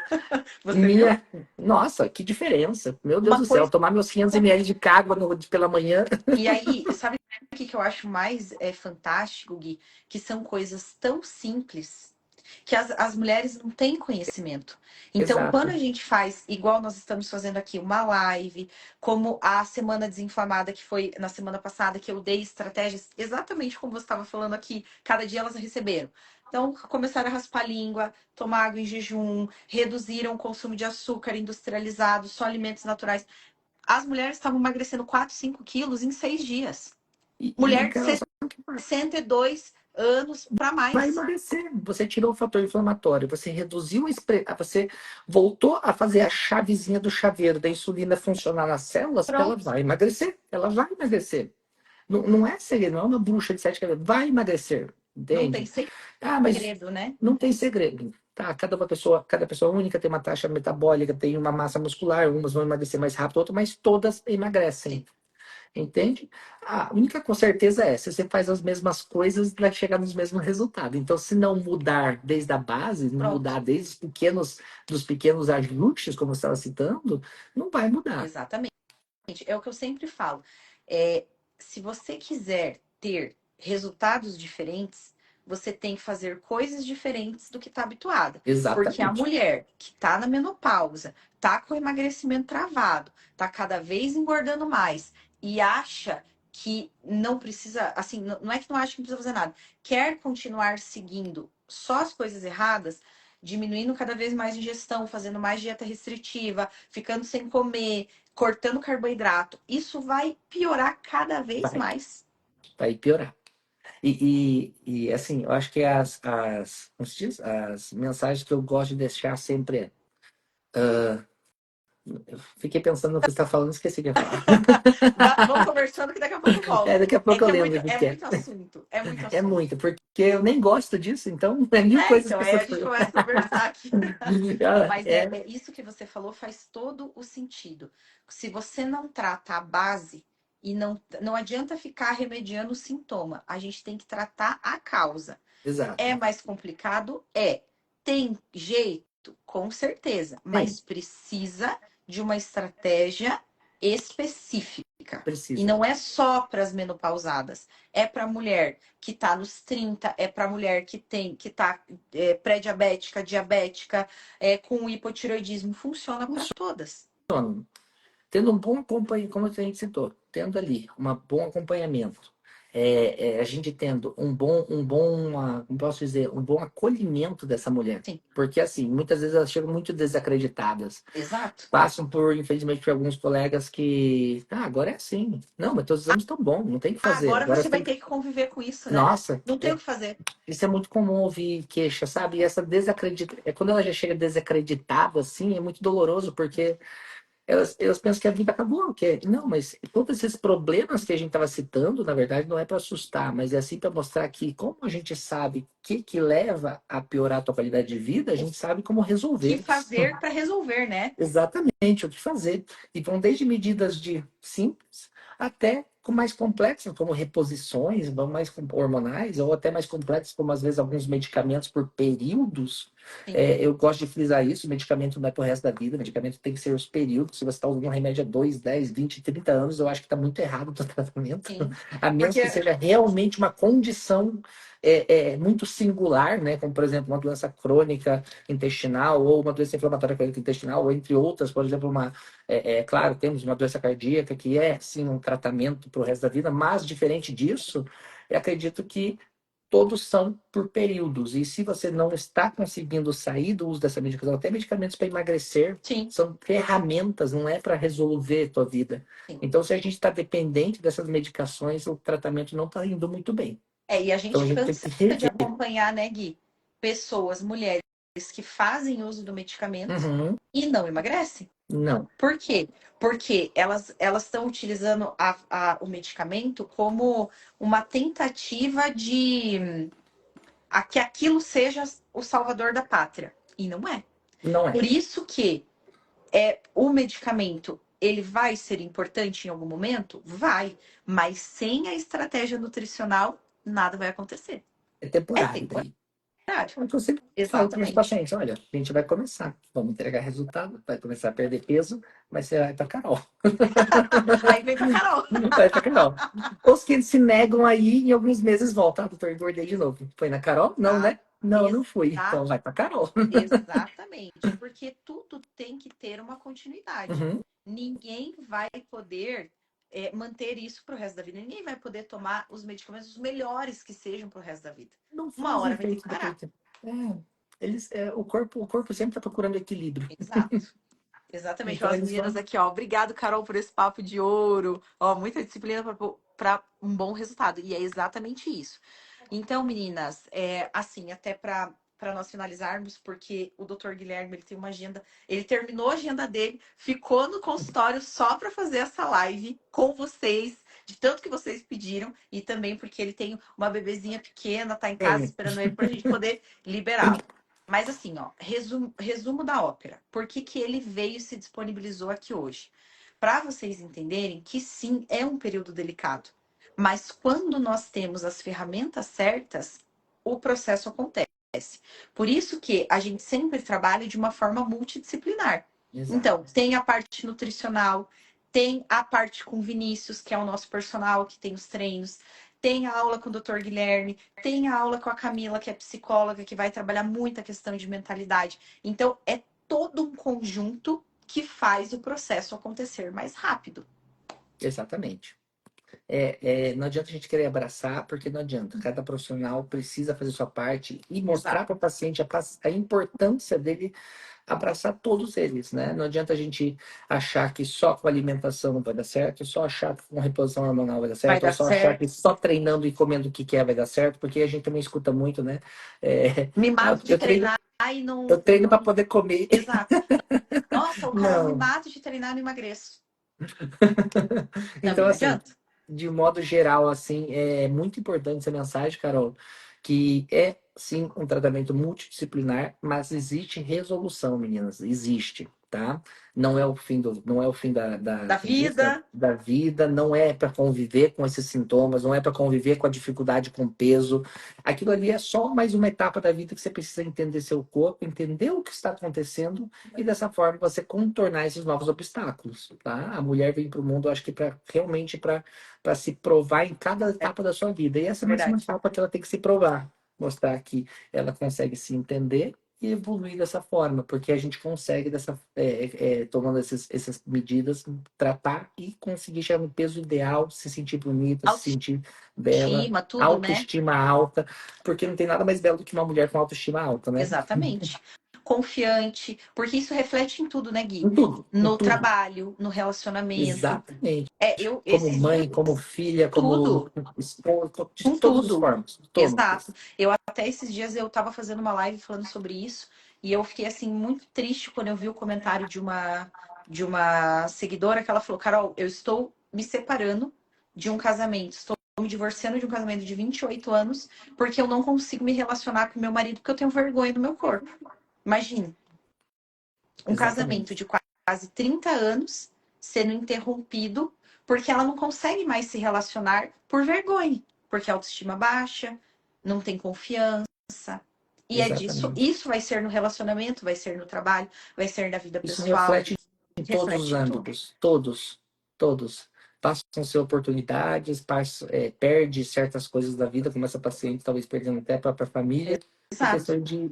Você viu? minha. Nossa, que diferença! Meu Deus Uma do céu, coisa. tomar meus 500 ml de água pela manhã. E aí, sabe o que eu acho mais fantástico, Gui? Que são coisas tão simples que as mulheres não têm conhecimento. Então, quando Exato. a gente faz, igual nós estamos fazendo aqui, uma live, como a Semana Desinflamada, que foi na semana passada, que eu dei estratégias exatamente como você estava falando aqui, cada dia elas receberam. Então, começaram a raspar a língua, tomar água em jejum, reduziram o consumo de açúcar industrializado, só alimentos naturais. As mulheres estavam emagrecendo 4, 5 quilos em 6 dias. E Mulher de Carol, sabe o que 62 anos para vai mais. emagrecer? Você tirou o fator inflamatório, você reduziu você voltou a fazer a chavezinha do chaveiro da insulina funcionar nas células, ela Pronto. vai emagrecer. Ela vai emagrecer. Não, não é segredo, não é uma bruxa de 7 cabeças. Vai emagrecer, Não tem entende? Ah, mas segredo, né? não tem segredo. Tá, cada pessoa única tem uma taxa metabólica, tem uma massa muscular, umas vão emagrecer mais rápido, outras, mas todas emagrecem. Sim. Entende? A única com certeza é, se você faz as mesmas coisas, vai chegar nos mesmos resultados. Então, se não mudar desde a base, não Pronto. mudar desde dos pequenos ajustes, como você estava citando, não vai mudar. Exatamente. É o que eu sempre falo. É, se você quiser ter resultados diferentes, você tem que fazer coisas diferentes do que está habituada. Porque a Exatamente. mulher que está na menopausa, está com o emagrecimento travado, está cada vez engordando mais e acha que não precisa, assim, não é que não acha que não precisa fazer nada, quer continuar seguindo só as coisas erradas, diminuindo cada vez mais ingestão, fazendo mais dieta restritiva, ficando sem comer, cortando carboidrato, isso vai piorar cada vez Vai, mais. vai piorar. Assim, eu acho que como se diz? As mensagens que eu gosto de deixar sempre é. Eu fiquei pensando no que você está falando, esqueci o que ia falar. Vamos conversando que daqui a pouco eu volto. Daqui a É pouco eu que lembro o que é que é. muito assunto. É muito É assunto. muito, porque eu nem gosto disso, então é mil coisas Então, que aí você a gente falou. começa a conversar aqui. Ah, Mas isso que você falou faz todo o sentido. Se você não trata a base e não adianta ficar remediando o sintoma, a gente tem que tratar a causa. É exato. mais complicado? É. Tem jeito? Com certeza. Tem. Mas precisa de uma estratégia específica. E Precisa. não é só para as menopausadas, é para a mulher que está nos 30, é para a mulher que tá pré-diabética, diabética, com hipotireoidismo, funciona para todas. Tendo um bom acompanhamento, como a gente citou, tendo ali um bom acompanhamento, a gente tendo como posso dizer, um bom acolhimento dessa mulher. Sim, Porque, assim, muitas vezes elas chegam muito desacreditadas. exato. Passam por, infelizmente, por alguns colegas que, agora é assim. Não, mas teus exames estão bons, não tem o que fazer. Agora Agora você você vai tem que... ter que conviver com isso, né? Nossa, Não tem o que fazer. isso é muito comum ouvir queixa, sabe? E essa quando ela já chega desacreditada, assim, é muito doloroso, porque elas pensam que a vida acabou. Não, mas todos esses problemas que a gente estava citando, na verdade, não é para assustar, mas é assim para mostrar que, como a gente sabe o que leva a piorar a tua qualidade de vida, a gente sabe como O que resolver. fazer para resolver, né? Exatamente, o que fazer. E vão desde medidas de simples até com mais complexas, como reposições, vão mais hormonais, ou até mais complexas, como às vezes alguns medicamentos por períodos. Sim, Eu gosto de frisar isso: o medicamento não é pro resto da vida, o medicamento tem que ser os períodos. Se você está usando um remédio há 2, 10, 20, 30 anos, eu acho que está muito errado o teu tratamento, sim. a menos que Porque seja realmente uma condição muito singular, né? Como, por exemplo, uma doença crônica intestinal ou uma doença inflamatória crônica intestinal, ou entre outras, por exemplo, claro, temos uma doença cardíaca que é, sim, um tratamento para o resto da vida, mas diferente disso, eu acredito que todos são por períodos. E se você não está conseguindo sair do uso dessa medicação, até medicamentos para emagrecer, sim, são ferramentas, não é para resolver a tua vida. sim. Então, se a gente está dependente dessas medicações, o tratamento não está indo muito bem. E a Então, a gente gente tem que cansa de rever. acompanhar, né, Gui? Pessoas, mulheres que fazem uso do medicamento Uhum. e não emagrecem. Não, Por quê? Porque elas estão utilizando o medicamento como uma tentativa de que aquilo seja o salvador da pátria. E não é. não Por é. isso que o medicamento ele vai ser importante em algum momento? Vai. Mas sem a estratégia nutricional, nada vai acontecer. É É temporário temporário. daí. É o que eu sempre falo para meus Exatamente. pacientes: olha, a gente vai começar, vamos entregar resultado, vai começar a perder peso, mas você vai para Carol. Aí vem pra Carol. Vai para Carol. Os que se negam aí, em alguns meses voltam. Doutor, engordei de novo. Foi na Carol? Não, Exato. né? Não, não fui. Então vai para Carol. Exatamente, porque tudo tem que ter uma continuidade. Uhum. Ninguém vai poder manter isso para o resto da vida. Ninguém vai poder tomar os medicamentos os melhores que sejam para o resto da vida. Não Uma faz hora vai ter que efeito parar. daquele tempo. O corpo sempre está procurando equilíbrio. Exato. Exatamente. Ó, Então as eles meninas vão. aqui, ó. Obrigado, Carol, por esse papo de ouro. Ó, muita disciplina para um bom resultado. E é exatamente isso. Então, meninas, assim, até para nós finalizarmos, porque o Dr. Guilherme ele tem uma agenda, ele terminou a agenda dele, ficou no consultório só para fazer essa live com vocês, de tanto que vocês pediram, e também porque ele tem uma bebezinha pequena, tá em casa Tem. esperando ele para a gente poder liberá-lo. Mas assim, ó, resumo da ópera. Por que que ele veio e se disponibilizou aqui hoje? Para vocês entenderem que sim, é um período delicado. Mas quando nós temos as ferramentas certas, o processo acontece. Por isso que a gente sempre trabalha de uma forma multidisciplinar. Exato. Então, tem a parte nutricional, tem a parte com Vinícius, que é o nosso personal, que tem os treinos, tem a aula com o Dr. Guilherme, tem a aula com a Camila, que é psicóloga, que vai trabalhar muito a questão de mentalidade. Então, é todo um conjunto que faz o processo acontecer mais rápido. Exatamente. Não adianta a gente querer abraçar, porque não adianta. Cada profissional precisa fazer sua parte e mostrar Exato. para o paciente a importância dele abraçar todos eles, né? Não adianta a gente achar que só com alimentação vai dar certo, só achar que com reposição hormonal vai dar Vai certo, ou dar só achar que certo. só treinando e comendo o que quer vai dar certo, porque a gente também escuta muito, né? É, Me mato de eu treino, treinar e eu não, treino para não. poder comer. Exato. Nossa, o Carol me Não. mata de treinar e não emagreço. Então, Também não assim, adianta. de modo geral, assim, é muito importante essa mensagem, Carol, que sim, um tratamento multidisciplinar, mas existe resolução, meninas, existe, tá? Não é o fim Da vida. da vida, não é para conviver com esses sintomas, não é para conviver com a dificuldade com o peso. Aquilo ali é só mais uma etapa da vida que você precisa entender seu corpo, entender o que está acontecendo e dessa forma você contornar esses novos obstáculos, tá? A mulher vem para o mundo, acho que para realmente para se provar em cada É etapa da sua vida. E essa é mais uma verdade. etapa que ela tem que se provar, mostrar que ela consegue se entender e evoluir dessa forma, porque a gente consegue, tomando essas medidas, tratar e conseguir chegar no peso ideal, se sentir bonita, se sentir bela, Autoestima, tudo, né? autoestima alta, porque não tem nada mais belo do que uma mulher com autoestima alta, né? Exatamente. Confiante, porque isso reflete em tudo, né, Gui? Em No tudo. trabalho, no relacionamento. Exatamente. Eu Como esses dias, mãe, como filha, como tudo, esposa, de com todas as tudo. formas, Exato. todas. Eu até esses dias eu tava fazendo uma live falando sobre isso e eu fiquei assim muito triste quando eu vi o comentário de uma seguidora que ela falou: "Carol, eu estou me separando de um casamento, estou me divorciando de um casamento de 28 anos porque eu não consigo me relacionar com meu marido porque eu tenho vergonha do meu corpo". Imagina, um casamento Exatamente. de quase 30 anos sendo interrompido porque ela não consegue mais se relacionar por vergonha, porque a autoestima baixa, não tem confiança. E é disso, Exatamente. isso vai ser no relacionamento, vai ser no trabalho, vai ser na vida Isso pessoal, reflete em todos os reflete em tudo. âmbitos, todos, todos. Passam-se oportunidades, perde certas coisas da vida, como essa paciente, talvez perdendo até a própria família, por Exato.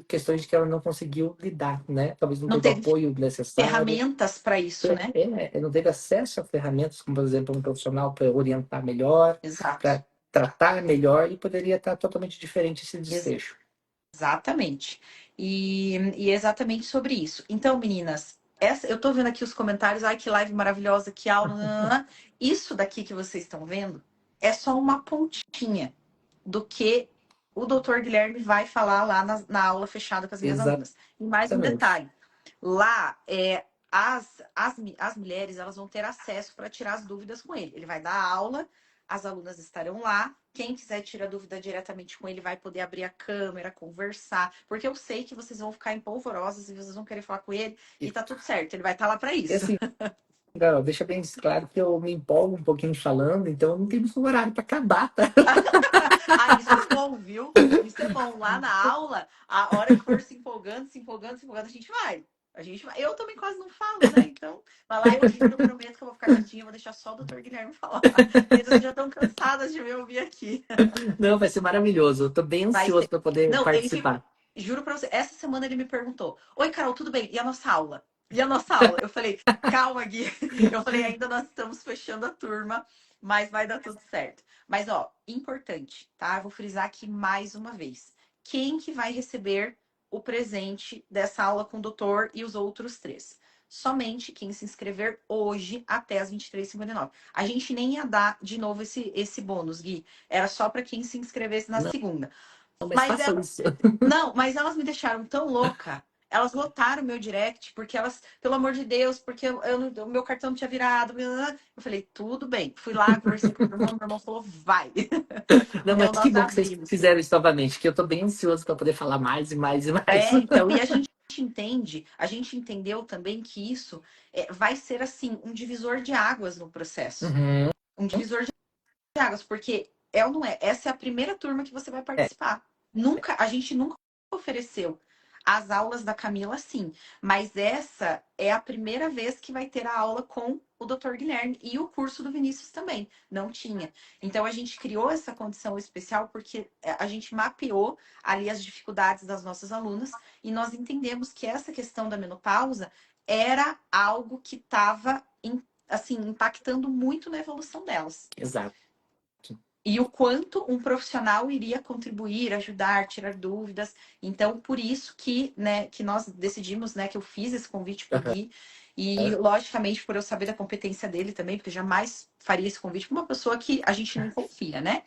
questões de que ela não conseguiu lidar, né? Talvez não Não teve o teve apoio necessário, ferramentas para isso, né? não teve acesso a ferramentas, como, por exemplo, um profissional para orientar melhor, Exato. para tratar melhor, e poderia estar totalmente diferente esse desfecho. Exatamente. E exatamente sobre isso. Então, meninas, eu tô vendo aqui os comentários. Ai, que live maravilhosa, que aula. Nananã. Isso daqui que vocês estão vendo é só uma pontinha do que o doutor Guilherme vai falar lá na aula fechada com as minhas alunas. E mais um Exatamente. detalhe: lá, as mulheres elas vão ter acesso para tirar as dúvidas com ele. Ele vai dar aula, as alunas estarão lá. Quem quiser tirar dúvida diretamente com ele vai poder abrir a câmera, conversar, porque eu sei que vocês vão ficar empolvorosas e vocês vão querer falar com ele e E, tá tudo certo, ele vai estar lá para isso. assim, Carol, deixa bem claro que eu me empolgo um pouquinho falando, então eu não tenho muito horário para acabar, tá? Ah, isso é bom, viu? Isso é bom. Lá na aula, a hora que for se empolgando, se empolgando, se empolgando, a gente vai. A gente vai. Eu também quase não falo, né? Então, vai lá, eu juro, prometo que eu vou ficar quietinha, vou deixar só o doutor Guilherme falar. Meninas já estão cansadas de me ouvir aqui. Não, vai ser maravilhoso. Eu tô bem Vai ansioso ser. para poder Não, ele ficou. participar. Juro pra você, essa semana ele me perguntou: Oi, Carol, tudo bem? E a nossa aula? E a nossa aula? Eu falei: Calma, Gui. Eu falei: Ainda nós estamos fechando a turma, mas vai dar tudo certo. Mas, ó, importante, tá? Eu vou frisar aqui mais uma vez. Quem que vai receber o presente dessa aula com o doutor e os outros três? Somente quem se inscrever hoje até as 23h59. A gente nem ia dar de novo esse bônus, Gui. Era só para quem se inscrevesse na Não, segunda. mas Mas faça ela, isso. não, mas elas me deixaram tão louca. Elas lotaram meu direct, porque elas, pelo amor de Deus, porque o meu cartão não tinha virado. Eu falei, tudo bem. Fui lá, conversei com meu irmão falou, vai. Não, mas Então que nós bom que vocês abrimos. fizeram isso novamente, que eu tô bem ansioso para poder falar mais e mais e mais. Então, e a gente entende, a gente entendeu também que isso vai ser assim, um divisor de águas no processo. Uhum. Um divisor de águas, porque é ou não é? Essa é a primeira turma que você vai É, participar. Nunca, a gente nunca ofereceu as aulas da Camila, sim, mas essa é a primeira vez que vai ter a aula com o Dr. Guilherme e o curso do Vinícius também. Não tinha. Então a gente criou essa condição especial porque a gente mapeou ali as dificuldades das nossas alunas e nós entendemos que essa questão da menopausa era algo que estava assim impactando muito na evolução delas exato. e o quanto um profissional iria contribuir, ajudar, tirar dúvidas. Então, por isso que, né, que nós decidimos, né, que eu fiz esse convite para o Gui. E, Uhum. logicamente, por eu saber da competência dele também, porque jamais faria esse convite para uma pessoa que a gente não confia, né?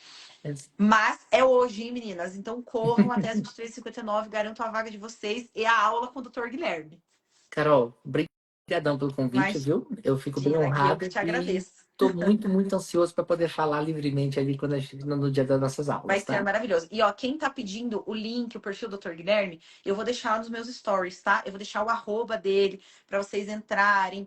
Mas é hoje, hein, meninas? Então, corram até as 23h59, garanto a vaga de vocês e a aula com o Dr. Guilherme. Carol, obrigadão pelo convite, Mas, viu? Eu fico bem Gina, Gui, eu que honrado te e agradeço. tô muito, muito ansioso para poder falar livremente ali quando no dia das nossas Vai aulas, ser tá? maravilhoso. E ó, quem tá pedindo o link, o perfil do Dr. Guilherme, eu vou deixar nos meus stories, tá? Eu vou deixar o arroba dele para vocês entrarem,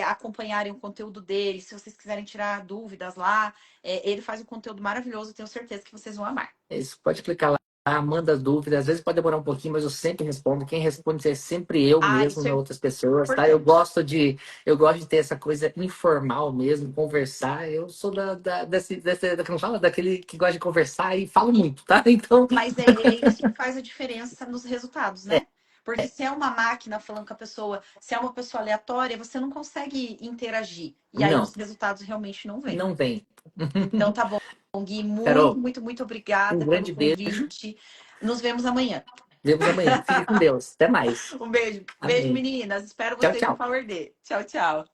acompanharem o conteúdo dele. Se vocês quiserem tirar dúvidas lá, ele faz um conteúdo maravilhoso. Tenho certeza que vocês vão amar. Isso, pode clicar lá, manda dúvidas. Às vezes pode demorar um pouquinho, mas eu sempre respondo. Quem responde é sempre eu Ah, mesmo, isso é não outras pessoas, tá? importante. Eu gosto de ter essa coisa informal mesmo, conversar. Eu sou da que não fala, daquele que gosta de conversar e falo muito, tá? Então, Mas é isso que faz a diferença nos resultados, é, né? Porque se é uma máquina falando com a pessoa, se é uma pessoa aleatória, você não consegue interagir. E aí não, os resultados realmente não vêm. não vem. Então tá bom, Gui. Muito, Carol, muito, muito um obrigada pelo grande beijo. convite. Nos vemos amanhã. Vemos amanhã. Fique com Deus. Até mais. Um beijo. Beijo, Amém. meninas. Espero Tchau, vocês no tchau. Power D. Tchau, tchau.